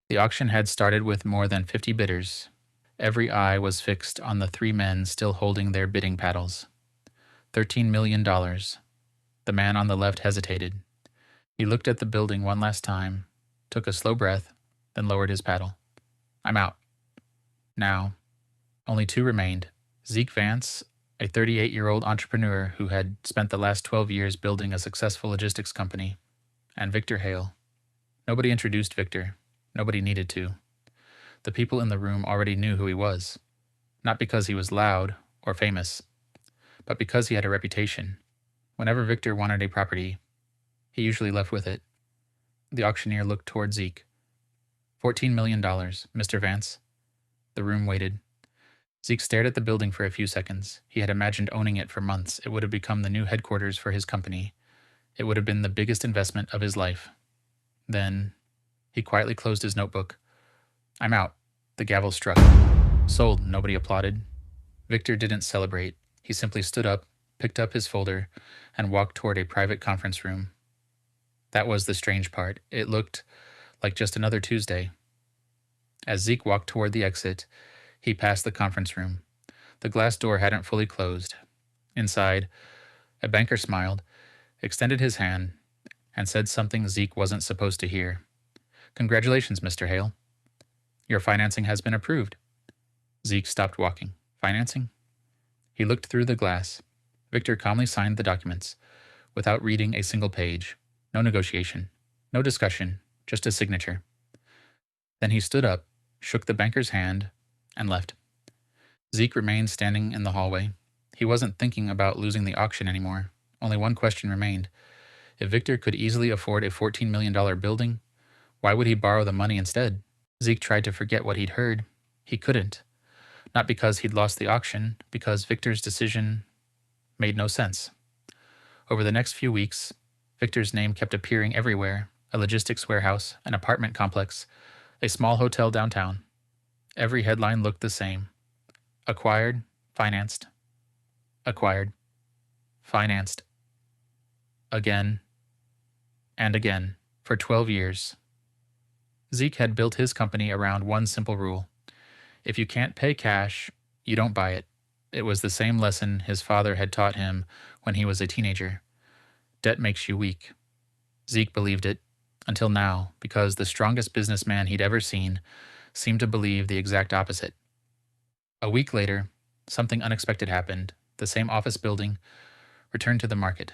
The auction had started with more than 50 bidders. Every eye was fixed on the three men still holding their bidding paddles. $13 million. The man on the left hesitated. He looked at the building one last time, took a slow breath, then lowered his paddle. I'm out. Now, only two remained. Zeke Vance, a 38-year-old entrepreneur who had spent the last 12 years building a successful logistics company, and Victor Hale. Nobody introduced Victor. Nobody needed to. The people in the room already knew who he was, not because he was loud or famous, but because he had a reputation. Whenever Victor wanted a property, he usually left with it. The auctioneer looked toward Zeke. $14 million, Mr. Vance. The room waited. Zeke stared at the building for a few seconds. He had imagined owning it for months. It would have become the new headquarters for his company. It would have been the biggest investment of his life. Then, he quietly closed his notebook. I'm out. The gavel struck. Sold, nobody applauded. Victor didn't celebrate. He simply stood up, picked up his folder, and walked toward a private conference room. That was the strange part. It looked like just another Tuesday. As Zeke walked toward the exit, he passed the conference room. The glass door hadn't fully closed. Inside, a banker smiled, extended his hand, and said something Zeke wasn't supposed to hear. Congratulations, Mr. Hale. Your financing has been approved. Zeke stopped walking. Financing? He looked through the glass. Victor calmly signed the documents, without reading a single page. No negotiation. No discussion. Just a signature. Then he stood up, shook the banker's hand, and left. Zeke remained standing in the hallway. He wasn't thinking about losing the auction anymore. Only one question remained. If Victor could easily afford a $14 million building, why would he borrow the money instead? Zeke tried to forget what he'd heard. He couldn't. Not because he'd lost the auction, because Victor's decision made no sense. Over the next few weeks, Victor's name kept appearing everywhere: a logistics warehouse, an apartment complex, a small hotel downtown. Every headline looked the same. Acquired, financed. Acquired, financed. Again and again, for 12 years. Zeke had built his company around one simple rule. If you can't pay cash, you don't buy it. It was the same lesson his father had taught him when he was a teenager. Debt makes you weak. Zeke believed it, until now, because the strongest businessman he'd ever seen seemed to believe the exact opposite. A week later, something unexpected happened. The same office building returned to the market.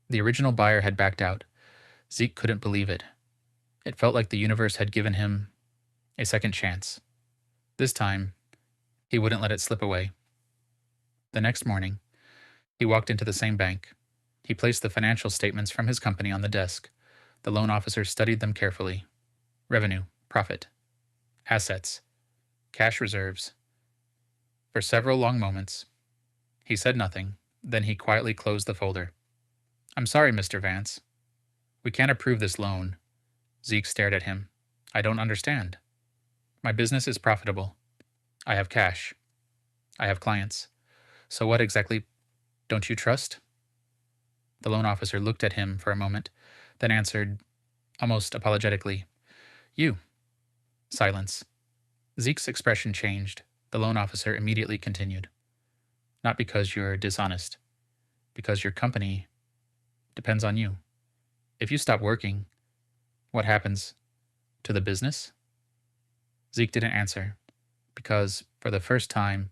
The original buyer had backed out. Zeke couldn't believe it. It felt like the universe had given him a second chance. This time, he wouldn't let it slip away. The next morning, he walked into the same bank. He placed the financial statements from his company on the desk. The loan officer studied them carefully. Revenue, profit, assets, cash reserves. For several long moments, he said nothing. Then he quietly closed the folder. I'm sorry, Mr. Vance. We can't approve this loan. Zeke stared at him. I don't understand. My business is profitable. I have cash. I have clients. So what exactly don't you trust? The loan officer looked at him for a moment, then answered, almost apologetically, You. Silence. Zeke's expression changed. The loan officer immediately continued. Not because you're dishonest. Because your company depends on you. If you stop working, what happens to the business? Zeke didn't answer, because, for the first time,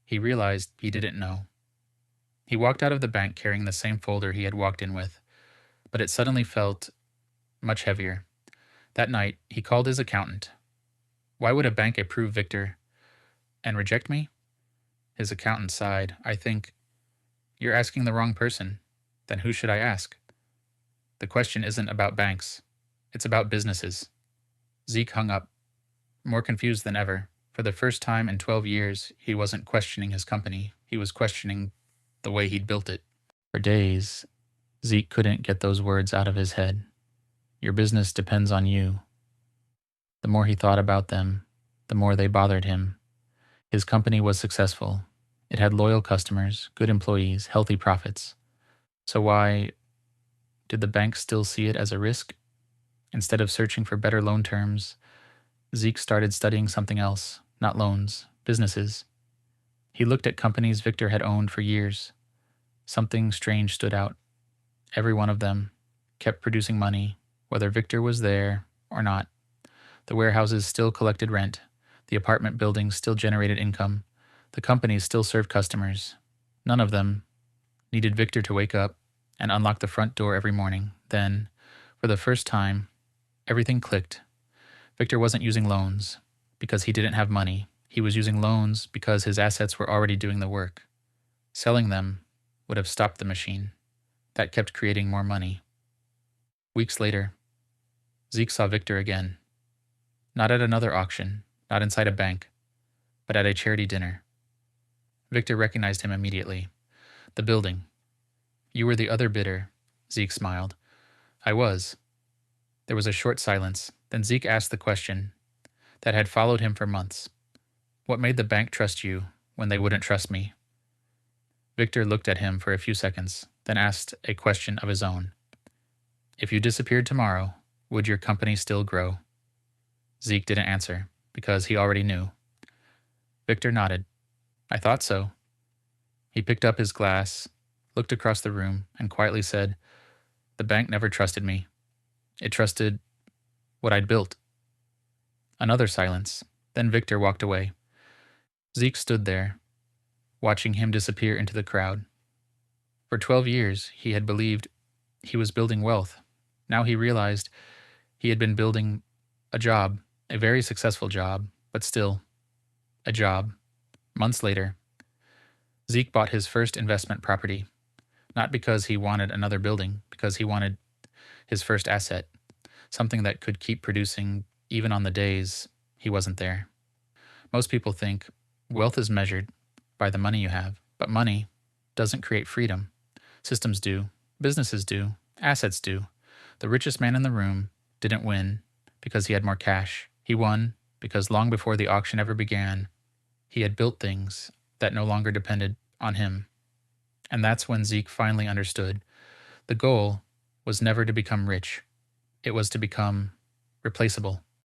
he realized he didn't know. He walked out of the bank carrying the same folder he had walked in with, but it suddenly felt much heavier. That night, he called his accountant. Why would a bank approve Victor and reject me? His accountant sighed. I think, you're asking the wrong person. Then who should I ask? The question isn't about banks. It's about businesses. Zeke hung up, more confused than ever. For the first time in 12 years, he wasn't questioning his company. He was questioning the way he'd built it. For days, Zeke couldn't get those words out of his head. Your business depends on you. The more he thought about them, the more they bothered him. His company was successful. It had loyal customers, good employees, healthy profits. So why did the bank still see it as a risk? Instead of searching for better loan terms, Zeke started studying something else, not loans, businesses. He looked at companies Victor had owned for years. Something strange stood out. Every one of them kept producing money, whether Victor was there or not. The warehouses still collected rent. The apartment buildings still generated income. The companies still served customers. None of them needed Victor to wake up and unlock the front door every morning. Then, for the first time, everything clicked. Victor wasn't using loans because he didn't have money. He was using loans because his assets were already doing the work. Selling them would have stopped the machine. That kept creating more money. Weeks later, Zeke saw Victor again. Not at another auction, not inside a bank, but at a charity dinner. Victor recognized him immediately. The building. You were the other bidder, Zeke smiled. I was. There was a short silence. Then Zeke asked the question that had followed him for months. What made the bank trust you when they wouldn't trust me? Victor looked at him for a few seconds, then asked a question of his own. If you disappeared tomorrow, would your company still grow? Zeke didn't answer, because he already knew. Victor nodded. I thought so. He picked up his glass, looked across the room, and quietly said, The bank never trusted me. It trusted what I'd built. Another silence. Then Victor walked away. Zeke stood there, watching him disappear into the crowd. For 12 years, he had believed he was building wealth. Now he realized he had been building a job, a very successful job, but still, a job. Months later, Zeke bought his first investment property, not because he wanted another building, because he wanted his first asset, something that could keep producing even on the days he wasn't there. Most people think wealth is measured by the money you have, but money doesn't create freedom. Systems do, businesses do, assets do. The richest man in the room didn't win because he had more cash. He won because long before the auction ever began, he had built things that no longer depended on him. And that's when Zeke finally understood. The goal was never to become rich. It was to become replaceable.